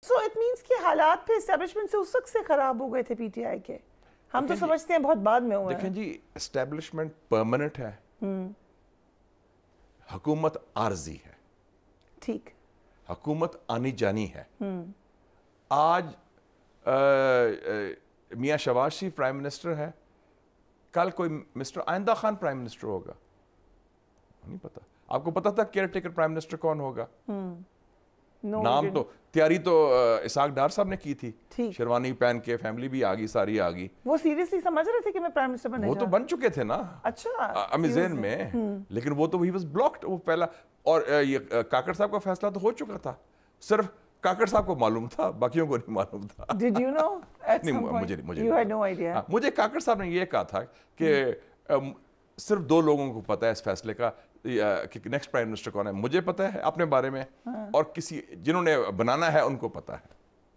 So it means کہ حالات پہ اسٹیبلشمنٹ سے اس وقت سے خراب ہو گئے تھے پی ٹی آئی کے. ہم تو سمجھتے ہیں بہت بعد میں ہوئے ہیں. دیکھیں جی اسٹیبلشمنٹ پرماننٹ ہے, حکومت عارضی ہے. ٹھیک, حکومت آنی جانی ہے. آج میاں شہباز شریف پرائم منسٹر ہے, کل کوئی مسٹر آئندہ خان پرائم منسٹر ہوگا, نہیں پتا. آپ کو پتا تھا کیئر ٹیکر پرائم منسٹر کون ہوگا؟ نام تو تیاری تو اسحاق ڈار صاحب نے کی تھی, شیروانی پہن کے, فیملی بھی آگئی, ساری آگئی. وہ سیریسلی سمجھ رہے تھے کہ میں پرائم منسٹر بننے وہ تو بن چکے تھے نا امی ذہن میں, لیکن وہ تو ہی واز بلاکڈ وہ پہلا. اور یہ کاکڑ صاحب کا فیصلہ تو ہو چکا تھا, صرف کاکڑ صاحب کو معلوم تھا, باقیوں کو نہیں معلوم تھا. Did you know at some point? You had no idea. مجھے کاکڑ صاحب نے یہ کہا تھا کہ صرف 2 لوگوں کو پتا ہے اس فیصلے کا کہ نیکسٹ پرائم منسٹر کون ہے. مجھے پتا ہے اپنے بارے میں, اور کسی جنہوں نے بنانا ہے ان کو پتا ہے.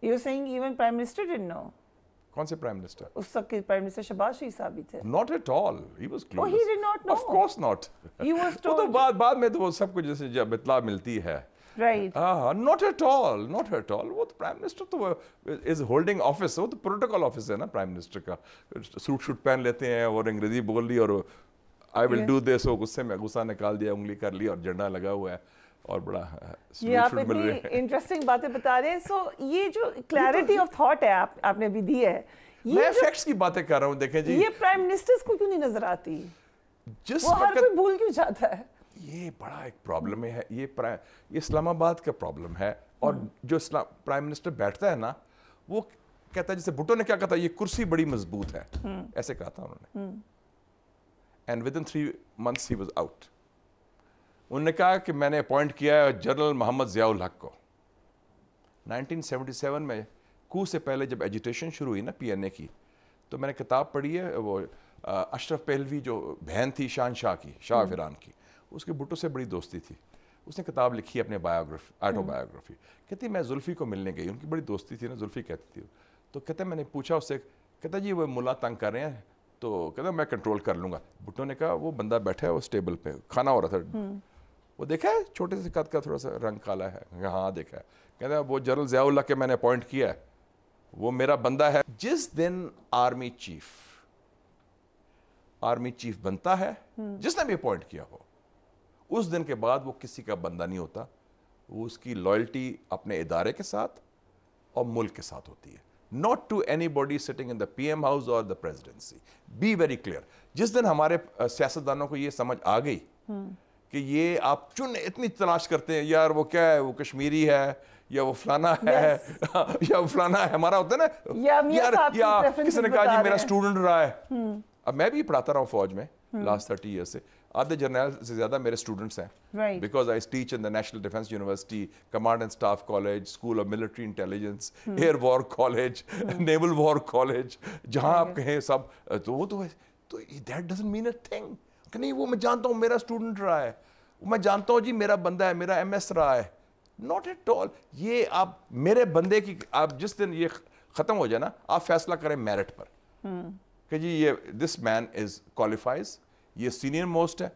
You're saying even prime minister didn't know? کون سے پرائم منسٹر؟ اس وقت کے پرائم منسٹر شہباز شریف صاحب بھی تھے. Not at all. He was clueless. Oh, he did not know. Of course not. He was وہ told. تو بعد میں تو وہ سب کچھ جیسے جب اطلاع ملتی ہے. Right. Not at all. Not at all. وہ تو پرائم منسٹر تو is holding office. وہ تو پروٹوکول آفس ہے نا پرائم منسٹر کا. سوٹ شوٹ پہن لیتے ہیں اور انگریزی بول لی اور I will do this. وہ غصے میں غصہ نکال دیا, انگلی کر لی اور جھنڈا لگا ہوا ہے اور بڑا یہ آپ اتنی انٹرسٹنگ باتیں بتا رہے ہیں. سو یہ جو کلیئرٹی آف تھاٹ ہے آپ نے بھی دی ہے, میں فیکٹس کی باتیں کر رہا ہوں. دیکھیں جی یہ پرائم منسٹرز کو کیوں نہیں نظر آتی, جس وہ ہر کوئی بھول کیوں جاتا ہے؟ یہ بڑا ایک پرابلم ہے. یہ اسلام آباد کا پرابلم ہے. اور جو پرائم منسٹر بیٹھتا ہے نا, وہ کہتا ہے, جیسے بھٹو نے کیا کہا تھا, یہ کرسی بڑی مضبوط ہے, ایسے کہا تھا انہوں نے. And with in 3 months he was out. انہوں نے کہا کہ میں نے اپوائنٹ کیا ہے جنرل محمد ضیاء الحق کو. 1977 میں کو سے پہلے جب ایجیٹیشن شروع ہوئی نا پی این اے کی, تو میں نے کتاب پڑھی ہے, وہ اشرف پہلوی جو بہن تھی شاہ کی, شاہ آف ایران کی, اس کے بھٹو سے بڑی دوستی تھی. اس نے کتاب لکھی اپنے آٹو بایوگرافی. کہتی میں زلفی کو ملنے گئی, ان کی بڑی دوستی تھی نا, زلفی کہتی تھی. تو کہتے میں نے پوچھا اس سے, کہتا جی وہ ملا تنگ کر رہے ہیں, تو کہتا میں کنٹرول کر لوں گا. بھٹو نے کہا وہ بندہ بیٹھا ہے اس ٹیبل پہ, کھانا ہو رہا تھا, وہ دیکھا ہے چھوٹے سے قد کا, تھوڑا سا رنگ کالا ہے. ہاں دیکھا ہے. کہتا ہے وہ جنرل ضیاء اللہ کے میں نے اپوائنٹ کیا ہے, وہ میرا بندہ ہے. جس دن آرمی چیف بنتا ہے, جس نے بھی اپوائنٹ کیا ہو, اس دن کے بعد وہ کسی کا بندہ نہیں ہوتا. وہ اس کی لائلٹی اپنے ادارے کے ساتھ اور ملک کے ساتھ ہوتی ہے. Not to anybody sitting in the PM house or the presidency. Be very clear. جس دن ہمارے سیاستدانوں کو یہ سمجھ آ گئی کہ یہ آپ اتنی تلاش کرتے ہیں, یار وہ کیا ہے, وہ کشمیری ہے یا وہ فلانا ہے یا وہ فلانا ہے, ہمارا ہوتا ہے نا, یا کسی نے کہا جی میرا اسٹوڈنٹ رہا ہے. اب میں بھی پڑھاتا رہا ہوں فوج میں لاسٹ 30 years سے. آدھے جرنیل سے زیادہ میرے اسٹوڈنٹس ہیں, because I teach in the National Defence University, Command and Staff College, School of Military Intelligence, Air War College, Naval War College, جہاں آپ کہیں سب. تو وہ تو that doesn't mean a thing کہ نہیں وہ میں جانتا ہوں میرا اسٹوڈنٹ رہا ہے, میں جانتا ہوں جی میرا بندہ ہے, میرا ایم ایس رہا ہے. Not at all. یہ آپ میرے بندے کی, آپ جس دن یہ ختم ہو جائے نا, آپ فیصلہ کریں میرٹ پر کہ جی یہ دس مین از کوالیفائز, یہ سینئر موسٹ ہے,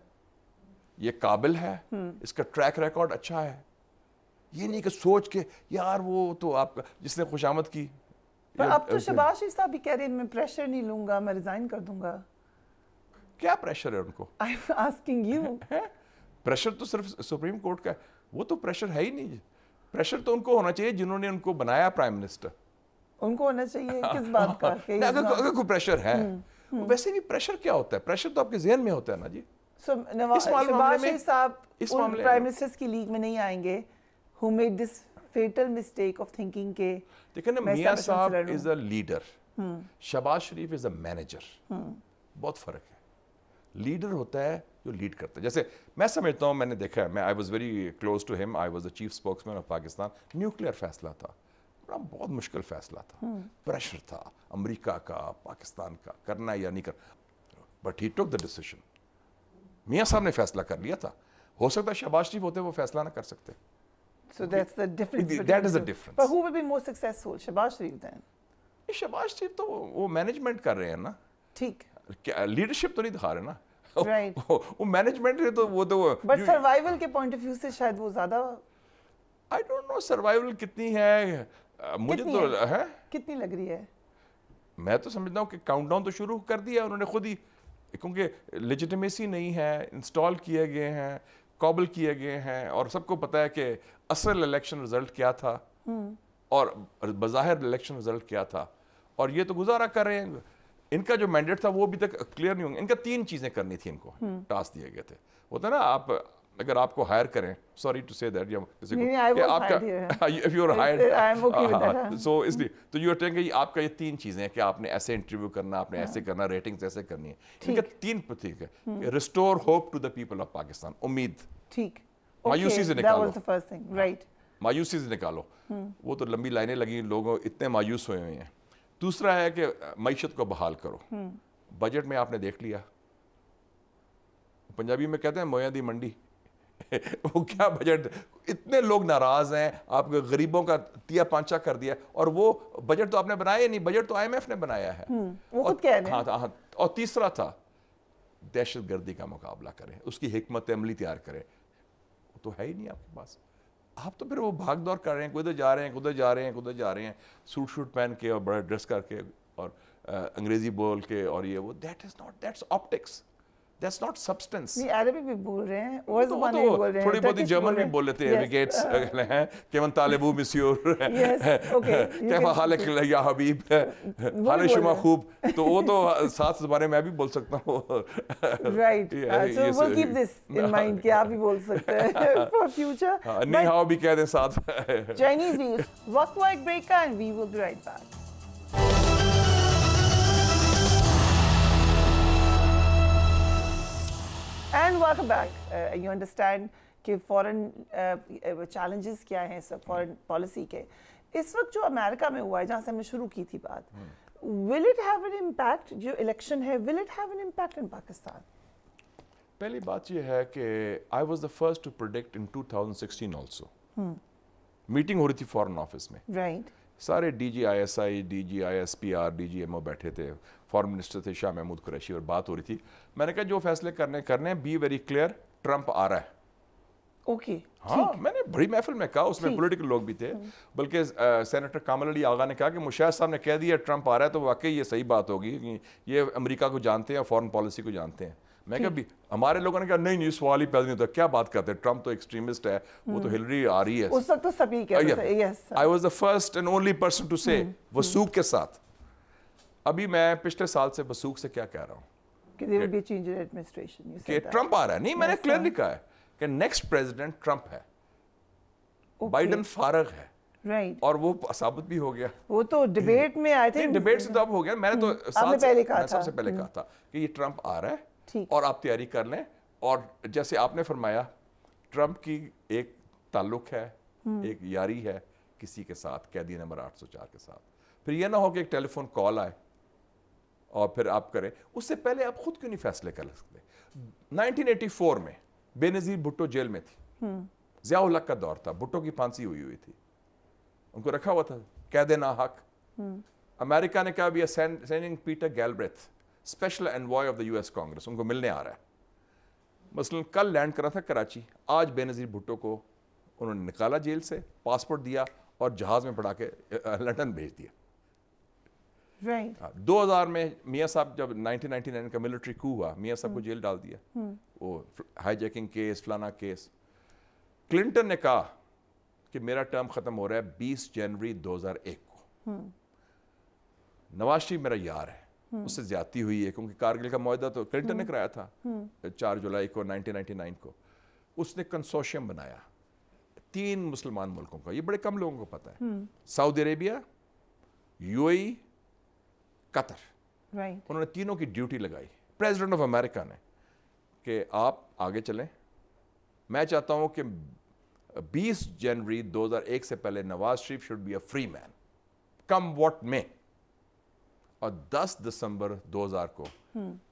یہ قابل ہے, اس کا ٹریک ریکارڈ اچھا ہے. یہ نہیں کہ سوچ کے یار وہ تو آپ جس نے خوشامد کی. پر اب تو شہباز شریف صاحب بھی کہہ رہے ہیں میں پریشر نہیں لوں گا, میں ریزائن کر دوں گا. کیا پریشر ہے ان کو؟ I'm asking you. پریشر تو صرف سپریم کورٹ کا ہے, وہ تو پریشر ہے ہی نہیں. پریشر تو ان کو ہونا چاہیے جنہوں نے ان کو بنایا پرائم منسٹر. ان کو ہونا چاہیے کس بات کا؟ اگر کوئی پریشر ہے, ویسے بھی پریشر کیا ہوتا ہے, پریشر تو آپ کے ذہن میں ہوتا ہے نا جی. شہباز شریف صاحب ان پرائم منسٹرز کی لیگ میں نہیں آئیں گے who made this fatal mistake of thinking کہ دیکھیں نا, میاں صاحب is a leader, Shahbaz Sharif is a manager. بہت فرق ہے. لیڈر ہوتا ہے جو لیڈ کرتا ہے. جیسے میں سمجھتا ہوں, میں نے دیکھا ہے, میں I was very close to him, I was the chief spokesman of Pakistan. Nuclear فیصلہ تھا, بہت مشکل فیصلہ تھا, پریشر تھا امریکہ کا, پاکستان کا, کرنا یا نہیں کرنا, but he tick the decision. میاں صاحب نے فیصلہ کر لیا تھا. ہو سکتا ہے شہباز شریف ہوتے وہ فیصلہ نہ کر سکتے. So that's the difference. That is the difference. But who will be more successful, Shahbaz Sharif then? Shahbaz شریف تو وہ مینجمنٹ کر رہے ہیں نا, ٹھیک, لیڈرشپ تو نہیں دکھا رہے نا. Right. وہ مینجمنٹ ہے تو وہ تو but survival کے پوائنٹ آف ویو سے شاید وہ زیادہ I don't know survival کتنی ہے. مجھے تو ہے کتنی لگ رہی ہے؟ میں تو سمجھتا ہوں کہ کاؤنٹ ڈاؤن تو شروع کر دیا انہوں نے خود ہی, کیونکہ لیجیٹمیسی نہیں ہے, انسٹال کیے گئے ہیں, قابل کیے گئے ہیں, اور سب کو پتہ ہے کہ اصل الیکشن رزلٹ کیا تھا اور بظاہر الیکشن رزلٹ کیا تھا, اور یہ تو گزارا کر رہے ہیں. ان کا جو مینڈیٹ تھا وہ ابھی تک کلیئر نہیں ہوں گے. ان کا 3 چیزیں کرنی تھی, ان کو ٹاسک دیے گئے تھے. ہوتا ہے نا, آپ اگر آپ کو ہائر کریں, سوری ٹو سے دیٹ, یا کسی کو کہ آپ کا if you are hired, so اس لیے تو یو آر ٹیلنگ کہ آپ کا یہ 3 چیزیں ہیں کہ آپ نے ایسے انٹرویو کرنا, آپ نے ایسے کرنا, ریٹنگز ایسے کرنی ہے. ان کا 3 ٹھیک ہے, restore hope to the people of Pakistan, امید, ٹھیک, مایوسی سے نکالو, رائٹ, مایوسی سے نکالو. وہ تو لمبی لائنیں لگی, لوگ اتنے مایوس ہوئے ہوئے ہیں. دوسرا ہے کہ معیشت کو بحال کرو. بجٹ میں آپ نے دیکھ لیا, پنجابی میں کہتے ہیں مویا دی منڈی, وہ کیا بجٹ, اتنے لوگ ناراض ہیں, آپ کے غریبوں کا تیا پانچا کر دیا, اور وہ بجٹ تو آپ نے بنایا نہیں, بجٹ تو IMF نے بنایا ہے. اور تیسرا تھا دہشت گردی کا مقابلہ کریں, اس کی حکمت عملی تیار کریں. وہ تو ہے ہی نہیں آپ کے پاس. آپ تو پھر وہ بھاگ دور کر رہے ہیں, کدھر جا رہے ہیں, کدھر جا رہے ہیں, کدھر جا رہے ہیں, سوٹ شوٹ پہن کے اور بڑا ڈریس کر کے اور انگریزی بول کے, اور یہ وہ, that's optics, that's not substance. نہیں, عربی بھی بول رہے ہیں, اور زبانیں بھی بول رہے ہیں, تھوڑی بہت جرمن بھی بول لیتے ہیں, ایویگیٹس ہیں, کیون طالبو مسیور, کیف حالک یا حبیب, حال شما خوب, تو وہ تو 7 زبانیں میں بھی بول سکتا ہوں. Right, so we'll keep this in mind کہ آپ بھی بول سکتے ہیں for future. نہیں ہاؤ بھی کہہ دیں ساتھ. Chinese views. وقت ہوا ایک بریک کا, and we will be right back. And welcome back. You understand کہ فورن چیلنجز کیا ہیں سب فورن پالیسی کے. اس وقت جو امریکہ میں ہوا ہے, جہاں سے ہم نے شروع کی تھی بات, will it have an impact, جو الیکشن ہے, will it have an impact in Pakistan? پہلی بات یہ ہے کہ I was the first to predict in 2016 also. Meeting ہو رہی تھی فورن آفس میں, رائٹ, سارے DGISI, DGISPR, DGMO بیٹھے تھے, فارن منسٹر تھے شاہ محمود قریشی, اور بات ہو رہی تھی. میں نے کہا جو فیصلے کرنے بی ویری کلیئر, ٹرمپ آ رہا ہے. اوکے, ہاں, میں نے بڑی محفل میں کہا, اس میں پولیٹیکل لوگ بھی تھے, بلکہ سینیٹر کامل علی آغا نے کہا کہ مشاہد صاحب نے کہہ دیا ٹرمپ آ رہا ہے, تو واقعی یہ صحیح بات ہوگی, یہ امریکہ کو جانتے ہیں, فورن پالیسی کو جانتے ہیں. میں کہا بھی ہمارے لوگوں نے کہا نہیں, سوال ہی پیدا نہیں ہوتا, کیا بات کرتے ہیں, ٹرمپ تو ایکسٹریمسٹ ہے, وہ تو ہلری آ رہی ہے. اس وقت تو سبھی کہتے تھے, یس, I was the first and only person to say, وثوق کے ساتھ. ابھی میں پچھلے سال سے وثوق سے کیا کہہ رہا ہوں کہ there will be a change in administration, کہ ٹرمپ آ رہا ہے. نہیں, میں نے کلیئرلی کہا ہے کہ نیکسٹ پریزیڈنٹ ٹرمپ ہے, بائیڈن فارغ ہے. رائٹ, اور وہ ثابت بھی ہو گیا. وہ تو ڈبیٹ میں آئے تھے, ڈبیٹ سے تو اب ہو گیا. میں نے تو سب سے پہلے کہا تھا کہ یہ ٹرمپ آ رہا ہے, اور آپ تیاری کر لیں. اور جیسے آپ نے فرمایا, ٹرمپ کی ایک تعلق ہے, ایک یاری ہے کسی کے ساتھ, قیدی نمبر 804 کے ساتھ. پھر یہ نہ ہو کہ ایک ٹیلی فون کال آئے اور پھر آپ کریں. اس سے پہلے آپ خود کیوں نہیں فیصلے کر سکتے؟ 1984 میں بے نظیر بھٹو جیل میں تھی, ضیاء الحق کا دور تھا, بھٹو کی پھانسی ہوئی تھی, ان کو رکھا ہوا تھا قید ناحق. امریکہ نے کہا we are sending Peter Galbraith, special envoy of the US Congress, ان کو ملنے آ رہا ہے. مثلا کل لینڈ کرا تھا کراچی, آج بے نظیر بھٹو کو انہوں نے نکالا جیل سے, پاسپورٹ دیا اور جہاز میں پڑھا کے لندن بھیج دیا. 2000 میں میاں صاحب جب 1999 کا ملٹری کو ہوا, میاں صاحب کو جیل ڈال دیا, وہ ہائی جیکنگ کیس, فلانا کیس. کلنٹن نے کہا کہ میرا ٹرم ختم ہو رہا ہے 20 جنوری 2001 کو. نواز شریف میرا یار ہے, اس سے زیادتی ہوئی ہے کیونکہ کارگل کا معاہدہ تو کلنٹن نے کرایا تھا 4 جولائی کو 1999 کو. اس نے کنسورشیم بنایا 3 مسلمان ملکوں کا, یہ بڑے کم لوگوں کو پتہ ہے, سعودی عربیہ, UAE, قطر. انہوں نے تینوں کی ڈیوٹی لگائی پریزیڈنٹ آف امریکہ نے کہ آپ آگے چلیں. میں چاہتا ہوں کہ 20 جنوری 2001 سے پہلے Nawaz Sharif should be a free man come what may. اور 10 دسمبر 2000 کو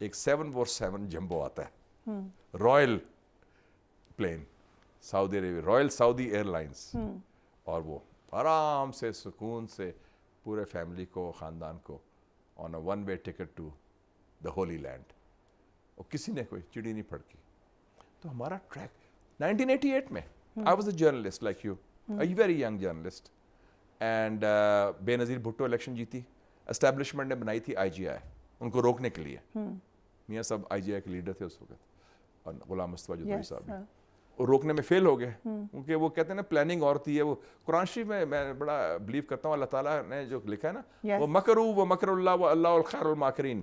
ایک 747 جمبو آتا ہے, رائل پلین, سعودی عربیہ, رائل سعودی ایئر لائنس, اور وہ آرام سے سکون سے پورے فیملی کو, خاندان کو on a one-way ticket to the Holy Land. اور کسی نے کوئی چڑی نہیں پھڑکی. تو ہمارا ٹریک 1988 میں I was a journalist like you, a very young journalist, and بے نظیر بھٹو الیکشن جیتی. اسٹیبلشمنٹ نے بنائی تھی IGI ان کو روکنے کے لیے. میاں صاحب IGI کے لیڈر تھے اس وقت, اور غلام مصطفیٰ جوہری صاحب بھی. اور روکنے میں فیل ہو گئے, کیونکہ وہ کہتے ہیں نا پلاننگ اور ہوتی ہے. وہ قرآن شریف میں بڑا بلیو کرتا ہوں, اللہ تعالیٰ نے جو لکھا ہے نا, وہ مکرو و مکر اللہ و اللہ الخیر الماکرین,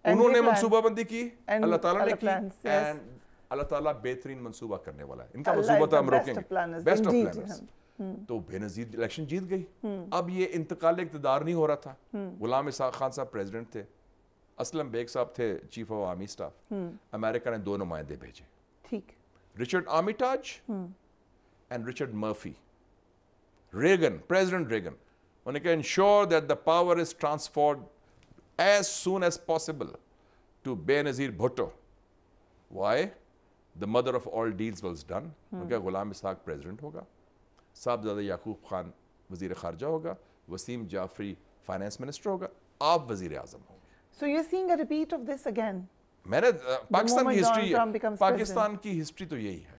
انہوں نے منصوبہ بندی کی, اللہ تعالیٰ نے کی, اینڈ اللہ تعالیٰ بہترین منصوبہ کرنے والا ہے. ان کا منصوبہ تھا ہم روکیں گے, بیسٹ آف پلانرز. تو بے نظیر الیکشن جیت گئی. اب یہ انتقال اقتدار نہیں ہو رہا تھا. غلام اسحاق خان صاحب پریزیڈنٹ تھے, اسلم بیگ صاحب تھے چیف آف آرمی اسٹاف. امریکہ نے 2 نمائندے بھیجے, ٹھیک, Richard Armitage and Richard Murphy. Reagan, President Reagan, انہوں نے کہا ensure that the power is transferred as soon as possible to Benazir Bhutto. Why? The mother of all deals was done. ان کا غلام اسحاق پریزیڈنٹ ہوگا, صاحبزادہ یعقوب خان وزیر خارجہ ہوگا, وسیم جعفری فائنانس منسٹر ہوگا, آپ وزیر اعظم ہوں گے. So you're seeing a repeat of this again? میں نے پاکستان کی Donald Trump history, becomes Pakistan کی ہسٹری تو یہی ہے.